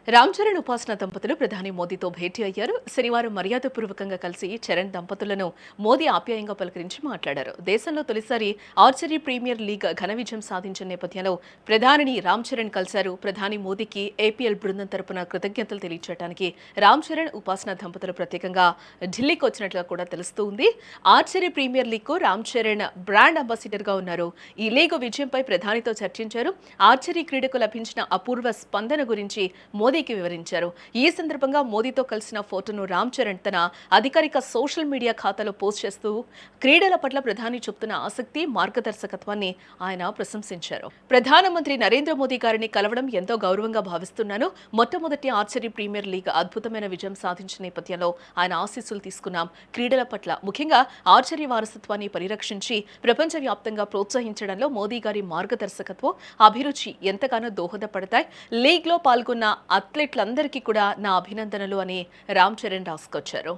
రామ్ చరణ్ ఉపాసన దంపతులు ప్రధాని మోదీతో భేటీ అయ్యారు. శనివారం మర్యాదపూర్వకంగా కలిసి చరణ్ దంపతులను మోదీ ఆప్యాయంగా పలకరించి మాట్లాడారు. దేశంలో తొలిసారి ఆర్చరీ ప్రీమియర్ లీగ్ ఘన విజయం సాధించిన నేపథ్యంలో ప్రధానిని రామ్ చరణ్ కలిశారు. ప్రధాని మోదీకి ఏపీఎల్ బృందం తరపున కృతజ్ఞతలు తెలియజేయడానికి రామ్ చరణ్ ఉపాసన దంపతులు ప్రత్యేకంగా ఢిల్లీకి వచ్చినట్లుగా కూడా తెలుస్తోంది. ఆర్చరీ ప్రీమియర్ లీగ్ కు రామ్ చరణ్ బ్రాండ్ అంబాసిడర్ గా ఉన్నారు. ఈ లీగ్ విజయంపై ప్రధానితో చర్చించారు. ఆర్చరీ క్రీడకు లభించిన అపూర్వ స్పందన గురించి మోదీకి వివరించారు. ఈ సందర్భంగా మోదీతో కలిసిన ఫోటోను రామ్ చరణ్ తన అధికారిక సోషల్ మీడియా ఖాతాలో పోస్ట్ చేస్తూ క్రీడల పట్ల ప్రధాని చూపుతున్న ఆసక్తి, మార్గదర్శకత్వాన్ని ఆయన ప్రశంసించారు. ప్రధానమంత్రి నరేంద్ర మోదీ గారిని కలవడం ఎంతో గౌరవంగా భావిస్తున్నాను. మొట్టమొదటి ఆర్చరీ ప్రీమియర్ లీగ్ అద్భుతమైన విజయం సాధించిన నేపథ్యంలో ఆయన ఆశీస్సులు తీసుకున్నాం. క్రీడల పట్ల ముఖ్యంగా ఆర్చరీ వారసత్వాన్ని పరిరక్షించి ప్రపంచవ్యాప్తంగా ప్రోత్సహించడంలో మోదీ గారి మార్గదర్శకత్వం, అభిరుచి ఎంతగానో దోహదపడతాయి. లీగ్లో పాల్గొన్న అథ్లెట్లందరికీ కూడా నా అభినందనలు అని రామ్ చరణ్ రాసుకొచ్చారు.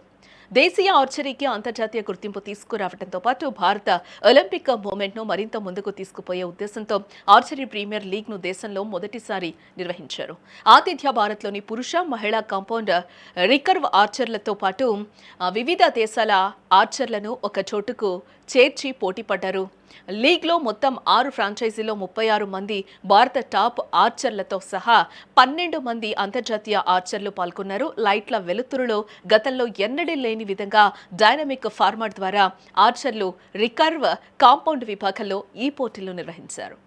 దేశీయ ఆర్చరీకి అంతర్జాతీయ గుర్తింపు తీసుకురావడంతో పాటు భారత ఒలింపిక్ మూవ్మెంట్ను మరింత ముందుకు తీసుకుపోయే ఉద్దేశంతో ఆర్చరీ ప్రీమియర్ లీగ్ను దేశంలో మొదటిసారి నిర్వహించారు. ఆతిథ్య భారత్లోని పురుష, మహిళా కాంపౌండ్ రికర్వ్ ఆర్చర్లతో పాటు వివిధ దేశాల ఆర్చర్లను ఒక చోటుకు చేర్చి పోటీ పడ్డారు. లీగ్లో మొత్తం 6 ఫ్రాంచైజీలో 36 మంది భారత టాప్ ఆర్చర్లతో సహా 12 మంది అంతర్జాతీయ ఆర్చర్లు పాల్గొన్నారు. లైట్ల వెలుతురులో గతంలో ఎన్నడూ లేని విధంగా డైనమిక్ ఫార్మాట్ ద్వారా ఆర్చర్లు రికర్వ్ కాంపౌండ్ విభాగంలో ఈ పోటీలు నిర్వహించారు.